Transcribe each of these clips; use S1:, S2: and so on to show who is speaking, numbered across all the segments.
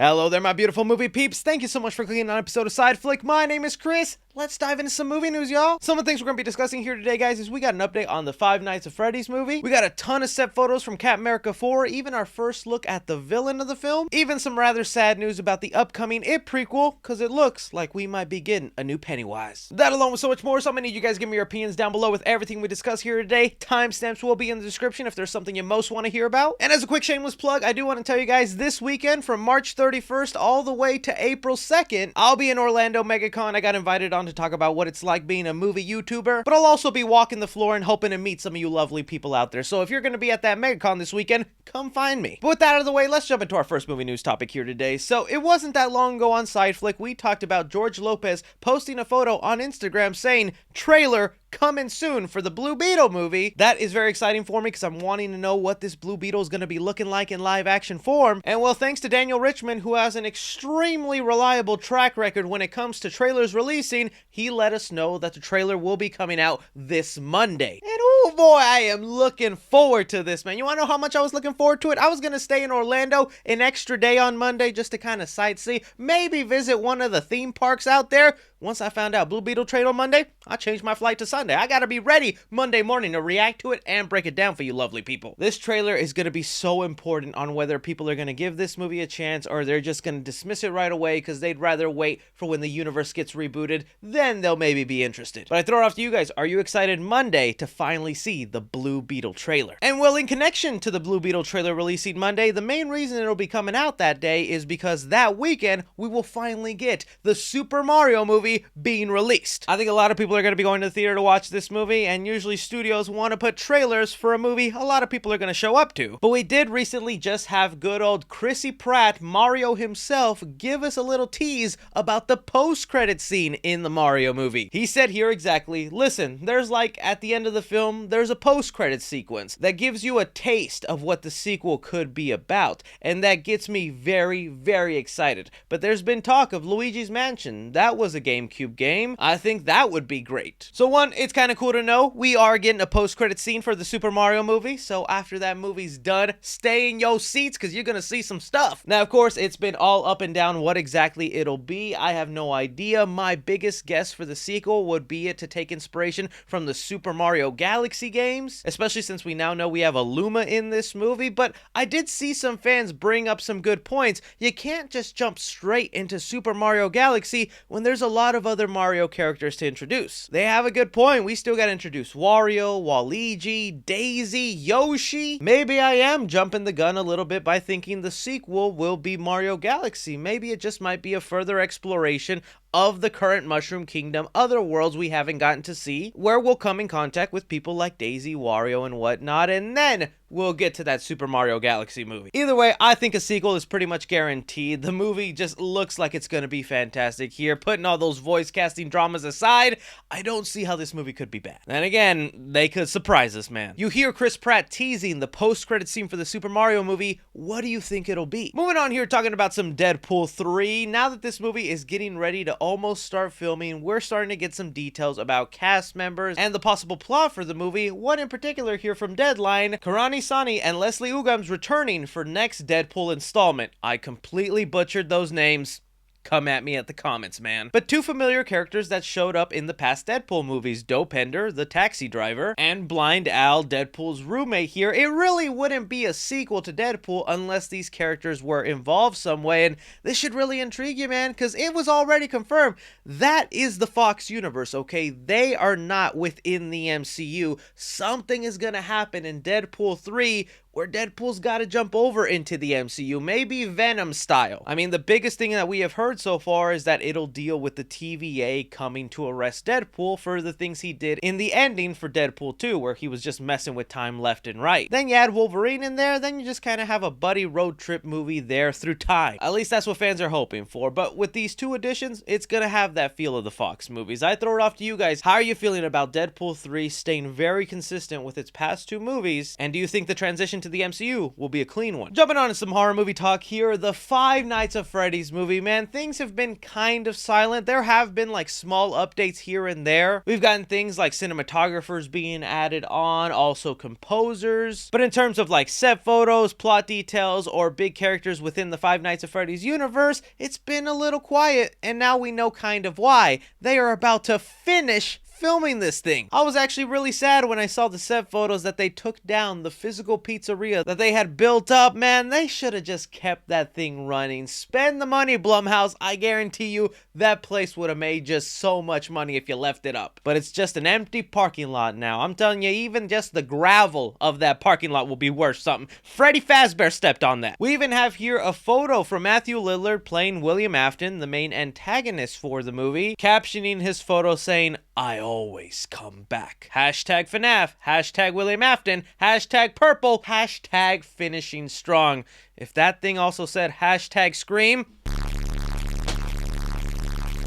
S1: Hello there, my beautiful movie peeps. Thank you so much for clicking on an episode of Side Flick. My name is Chris. Let's dive into some movie news, y'all. Some of the things we're going to be discussing here today, guys, is we got an update on the Five Nights at Freddy's movie. We got a ton of set photos from Captain America 4, even our first look at the villain of the film. Even some rather sad news about the upcoming It prequel, because it looks like we might be getting a new Pennywise. That along with so much more, so I'm going to need you guys to give me your opinions down below with everything we discuss here today. Timestamps will be in the description if there's something you most want to hear about. And as a quick shameless plug, I do want to tell you guys this weekend from March 31st all the way to April 2nd, I'll be in Orlando MegaCon. I got invited on to talk about what it's like being a movie YouTuber, but I'll also be walking the floor and hoping to meet some of you lovely people out there. So if you're going to be at that MegaCon this weekend, come find me. But with that out of the way, let's jump into our first movie news topic here today. So it wasn't that long ago on SideFlick, we talked about George Lopez posting a photo on Instagram saying, "Trailer coming soon for the Blue Beetle movie." That is very exciting for me because I'm wanting to know what this Blue Beetle is going to be looking like in live action form. And well, thanks to Daniel Richmond, who has an extremely reliable track record when it comes to trailers releasing, he let us know that the trailer will be coming out this Monday. And oh boy, I am looking forward to this, man. You want to know how much I was looking forward to it? I was going to stay in Orlando an extra day on Monday just to kind of sightsee, maybe visit one of the theme parks out there. Once I found out Blue Beetle trade on Monday, I changed my flight to Sunday. I gotta be ready Monday morning to react to it and break it down for you lovely people. This trailer is gonna be so important on whether people are gonna give this movie a chance or they're just gonna dismiss it right away because they'd rather wait for when the universe gets rebooted, then they'll maybe be interested. But I throw it off to you guys. Are you excited Monday to finally see the Blue Beetle trailer? And well, in connection to the Blue Beetle trailer releasing Monday, the main reason it'll be coming out that day is because that weekend we will finally get the Super Mario movie being released. I think a lot of people are going to be going to the theater to watch this movie, and usually studios want to put trailers for a movie a lot of people are going to show up to. But we did recently just have good old Chrissy Pratt, Mario himself, give us a little tease about the post-credit scene in the Mario movie. He said here exactly, listen, there's like at the end of the film, there's a post-credit sequence that gives you a taste of what the sequel could be about, and that gets me very, very excited. But there's been talk of Luigi's Mansion. That was a GameCube game. I think that would be great. So one, it's kind of cool to know we are getting a post-credit scene for the Super Mario movie, so after that movie's done, stay in your seats because you're gonna see some stuff. Now, of course, it's been all up and down what exactly it'll be. I have no idea. My biggest guess for the sequel would be it to take inspiration from the Super Mario Galaxy games, especially since we now know we have a Luma in this movie, but I did see some fans bring up some good points. You can't just jump straight into Super Mario Galaxy when there's a lot of other Mario characters to introduce. They have a good point. We still gotta introduce Wario, Waluigi, Daisy, Yoshi. Maybe I am jumping the gun a little bit by thinking the sequel will be Mario Galaxy. Maybe it just might be a further exploration of the current Mushroom Kingdom, other worlds we haven't gotten to see, where we'll come in contact with people like Daisy, Wario, and whatnot, and then we'll get to that Super Mario Galaxy movie. Either way, I think a sequel is pretty much guaranteed. The movie just looks like it's gonna be fantastic here. Putting all those voice casting dramas aside, I don't see how this movie could be bad. And again, they could surprise us, man. You hear Chris Pratt teasing the post-credit scene for the Super Mario movie. What do you think it'll be? Moving on here, talking about some Deadpool 3. Now that this movie is getting ready to almost start filming, we're starting to get some details about cast members and the possible plot for the movie. One in particular here from Deadline, Karani Sani and Leslie Ugam's returning for next Deadpool installment. I completely butchered those names. Come at me at the comments, man. But two familiar characters that showed up in the past Deadpool movies, Dopender, the taxi driver, and Blind Al, Deadpool's roommate here. It really wouldn't be a sequel to Deadpool unless these characters were involved some way, and this should really intrigue you, man, because it was already confirmed. That is the Fox universe, okay? They are not within the MCU. Something is gonna happen in Deadpool 3 where Deadpool's got to jump over into the MCU, maybe Venom style. I mean, the biggest thing that we have heard so far is that it'll deal with the TVA coming to arrest Deadpool for the things he did in the ending for Deadpool 2, where he was just messing with time left and right. Then you add Wolverine in there, then you just kind of have a buddy road trip movie there through time. At least that's what fans are hoping for. But with these two additions, it's going to have that feel of the Fox movies. I throw it off to you guys. How are you feeling about Deadpool 3 staying very consistent with its past two movies? And do you think the transition to into the MCU will be a clean one. Jumping on to some horror movie talk here, the Five Nights at Freddy's movie, man, things have been kind of silent. There have been like small updates here and there. We've gotten things like cinematographers being added on, also composers. But in terms of like set photos, plot details, or big characters within the Five Nights at Freddy's universe, it's been a little quiet, and now we know kind of why. They are about to finish filming this thing. I was actually really sad when I saw the set photos that they took down the physical pizzeria that they had built up. Man, they should have just kept that thing running. Spend the money, Blumhouse. I guarantee you that place would have made just so much money if you left it up. But it's just an empty parking lot now. I'm telling you, even just the gravel of that parking lot will be worth something. Freddy Fazbear stepped on that. We even have here a photo from Matthew Lillard playing William Afton, the main antagonist for the movie, captioning his photo saying, "I always come back. Hashtag FNAF, hashtag William Afton, hashtag purple, hashtag finishing strong." If that thing also said hashtag scream,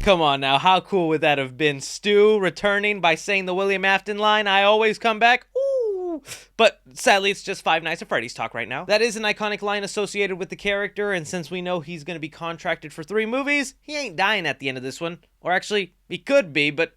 S1: come on now, how cool would that have been? Stu returning by saying the William Afton line, "I always come back." Ooh. But sadly, it's just Five Nights at Freddy's talk right now. That is an iconic line associated with the character, and since we know he's going to be contracted for 3 movies, he ain't dying at the end of this one. Or actually, he could be, but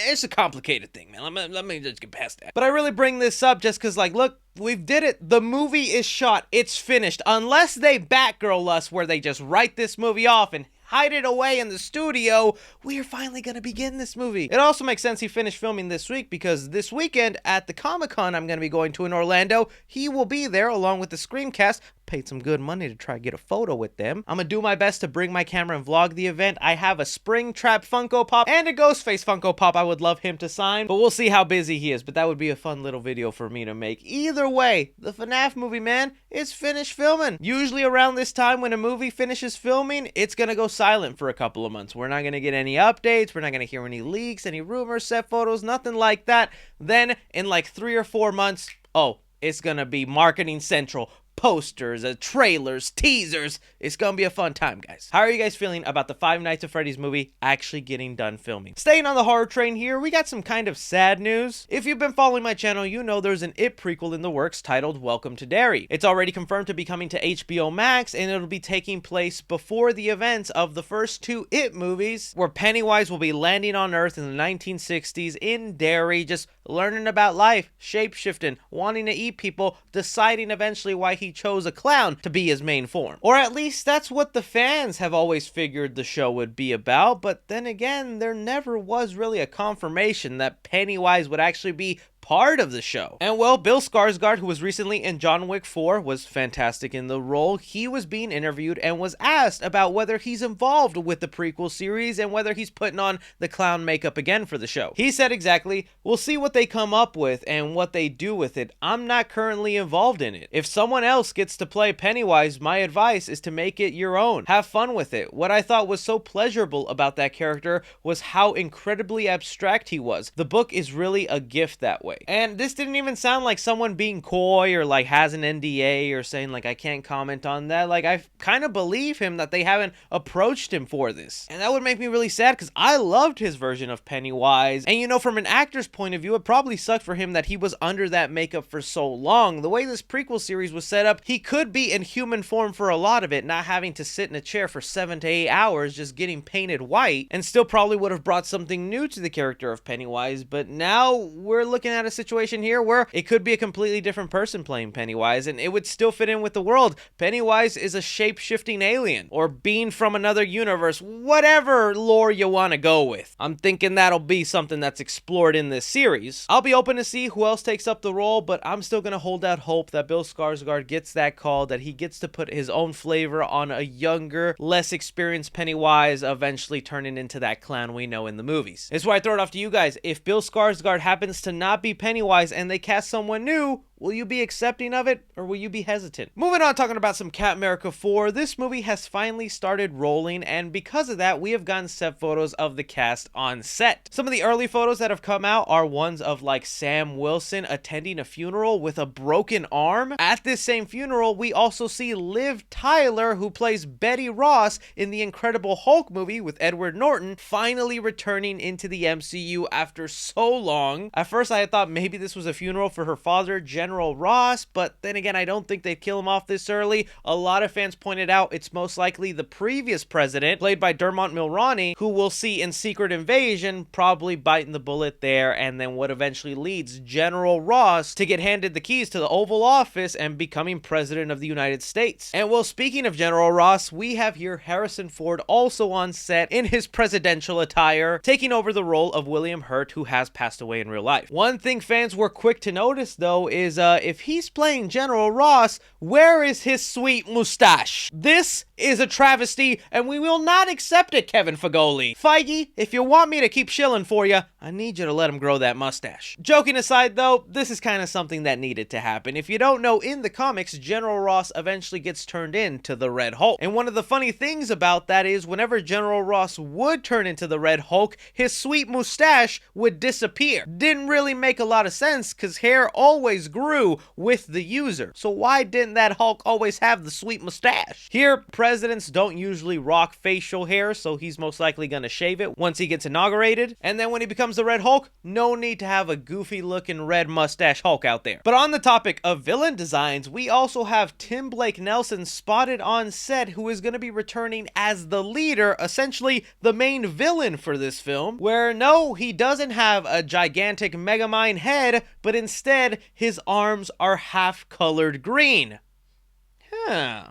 S1: it's a complicated thing, man. Let me just get past that. But I really bring this up just because, like, look, we've did it. The movie is shot. It's finished. Unless they Batgirl us where they just write this movie off and hide it away in the studio, we are finally going to begin this movie. It also makes sense he finished filming this week because this weekend at the Comic-Con I'm going to be going to in Orlando, he will be there along with the Screamcast. Paid some good money to try to get a photo with them. I'm gonna do my best to bring my camera and vlog the event. I have a Springtrap Funko Pop and a Ghostface Funko Pop I would love him to sign, but we'll see how busy he is. But that would be a fun little video for me to make. Either way, the FNAF movie, man, it's finished filming. Usually around this time when a movie finishes filming, it's gonna go silent for a couple of months. We're not gonna get any updates. We're not gonna hear any leaks, any rumors, set photos, nothing like that. Then in like 3 or 4 months, oh, it's gonna be marketing central. Posters, trailers, teasers. It's gonna be a fun time, guys. How are you guys feeling about the Five Nights at Freddy's movie actually getting done filming? Staying on the horror train here, we got some kind of sad news. If you've been following my channel, you know there's an It prequel in the works titled Welcome to Derry. It's already confirmed to be coming to HBO Max, and it'll be taking place before the events of the first 2 It movies, where Pennywise will be landing on Earth in the 1960s in Derry, just learning about life, shape-shifting, wanting to eat people, deciding eventually why he chose a clown to be his main form. Or at least that's what the fans have always figured the show would be about, but then again, there never was really a confirmation that Pennywise would actually be part of the show. And well, Bill Skarsgård, who was recently in John Wick 4, was fantastic in the role. He was being interviewed and was asked about whether he's involved with the prequel series and whether he's putting on the clown makeup again for the show. He said exactly, "We'll see what they come up with and what they do with it. I'm not currently involved in it. If someone else gets to play Pennywise, my advice is to make it your own. Have fun with it." What I thought was so pleasurable about that character was how incredibly abstract he was. The book is really a gift that way. And this didn't even sound like someone being coy or like has an NDA or saying like I can't comment on that. Like I kind of believe him that they haven't approached him for this. And that would make me really sad because I loved his version of Pennywise. And you know, from an actor's point of view, it probably sucked for him that he was under that makeup for so long. The way this prequel series was set up, he could be in human form for a lot of it, not having to sit in a chair for 7 to 8 hours just getting painted white, and still probably would have brought something new to the character of Pennywise. But now we're looking at a situation here where it could be a completely different person playing Pennywise, and it would still fit in with the world. Pennywise is a shape-shifting alien or being from another universe, whatever lore you want to go with. I'm thinking that'll be something that's explored in this series. I'll be open to see who else takes up the role, but I'm still gonna hold out hope that Bill Skarsgård gets that call, that he gets to put his own flavor on a younger, less experienced Pennywise, eventually turning into that clown we know in the movies. This is why I throw it off to you guys. If Bill Skarsgård happens to not be Pennywise and they cast someone new, will you be accepting of it, or will you be hesitant? Moving on, talking about some Captain America 4, this movie has finally started rolling, and because of that, we have gotten set photos of the cast on set. Some of the early photos that have come out are ones of like Sam Wilson attending a funeral with a broken arm. At this same funeral, we also see Liv Tyler, who plays Betty Ross in the Incredible Hulk movie with Edward Norton, finally returning into the MCU after so long. At first, I had thought maybe this was a funeral for her father, General General Ross, but then again, I don't think they'd kill him off this early. A lot of fans pointed out it's most likely the previous president, played by Dermot Mulroney, who we'll see in Secret Invasion, probably biting the bullet there, and then what eventually leads General Ross to get handed the keys to the Oval Office and becoming president of the United States. And well, speaking of General Ross, we have here Harrison Ford also on set in his presidential attire, taking over the role of William Hurt, who has passed away in real life. One thing fans were quick to notice, though, is if he's playing General Ross, where is his sweet mustache? This is a travesty, and we will not accept it, Kevin Feige. Feige, if you want me to keep shilling for you, I need you to let him grow that mustache. Joking aside, though, this is kind of something that needed to happen. If you don't know, in the comics, General Ross eventually gets turned into the Red Hulk. And one of the funny things about that is whenever General Ross would turn into the Red Hulk, his sweet mustache would disappear. Didn't really make a lot of sense because hair always grew with the user. So why didn't that Hulk always have the sweet mustache? Here, presidents don't usually rock facial hair, so he's most likely going to shave it once he gets inaugurated. And then when he becomes the Red Hulk, no need to have a goofy looking red mustache Hulk out there. But on the topic of villain designs, we also have Tim Blake Nelson spotted on set, who is going to be returning as the leader, essentially the main villain for this film, where no, he doesn't have a gigantic Megamind head, but instead his arms are half colored green.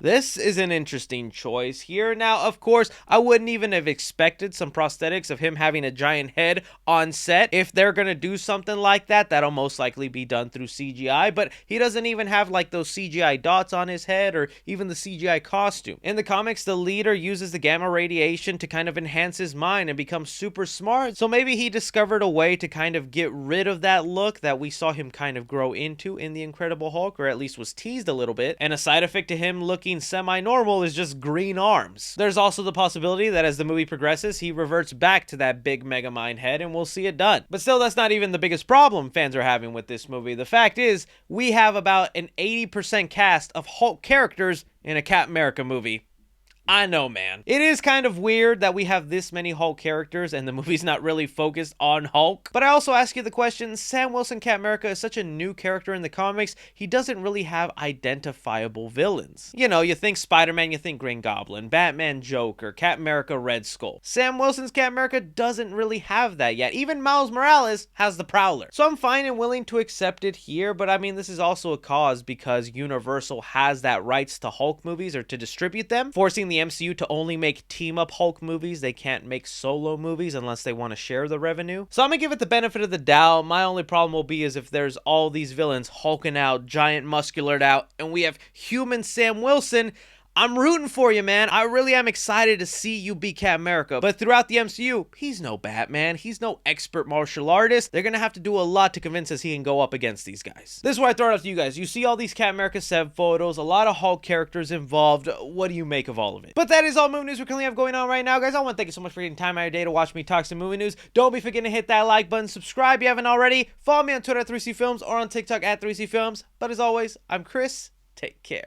S1: This is an interesting choice here. Now, of course, I wouldn't even have expected some prosthetics of him having a giant head on set. If they're gonna do something like that, that'll most likely be done through CGI, but he doesn't even have like those CGI dots on his head or even the CGI costume. In the comics, the leader uses the gamma radiation to kind of enhance his mind and become super smart, so maybe he discovered a way to kind of get rid of that look that we saw him kind of grow into in The Incredible Hulk, or at least was teased a little bit, and a side effect to him looking semi-normal is just green arms. There's also the possibility that as the movie progresses, he reverts back to that big Megamind head and we'll see it done. But still, that's not even the biggest problem fans are having with this movie. The fact is, we have about an 80% cast of Hulk characters in a Captain America movie. I know, man. It is kind of weird that we have this many Hulk characters and the movie's not really focused on Hulk. But I also ask you the question, Sam Wilson Captain America is such a new character in the comics, he doesn't really have identifiable villains. You know, you think Spider-Man, you think Green Goblin, Batman, Joker, Captain America, Red Skull. Sam Wilson's Captain America doesn't really have that yet. Even Miles Morales has the Prowler. So I'm fine and willing to accept it here, but I mean, this is also a cause because Universal has that rights to Hulk movies or to distribute them, forcing the MCU to only make team-up Hulk movies. They can't make solo movies unless they want to share the revenue. So I'm gonna give it the benefit of the doubt. My only problem will be is if there's all these villains hulking out, giant musculared out, and we have human Sam Wilson. I'm rooting for you, man. I really am excited to see you be Captain America. But throughout the MCU, he's no Batman. He's no expert martial artist. They're going to have to do a lot to convince us he can go up against these guys. This is where I throw it up to you guys. You see all these Captain America 7 photos, a lot of Hulk characters involved. What do you make of all of it? But that is all movie news we currently have going on right now, guys. I want to thank you so much for taking time out of your day to watch me talk some movie news. Don't be forgetting to hit that like button. Subscribe if you haven't already. Follow me on Twitter at 3C Films or on TikTok at 3C Films. But as always, I'm Chris. Take care.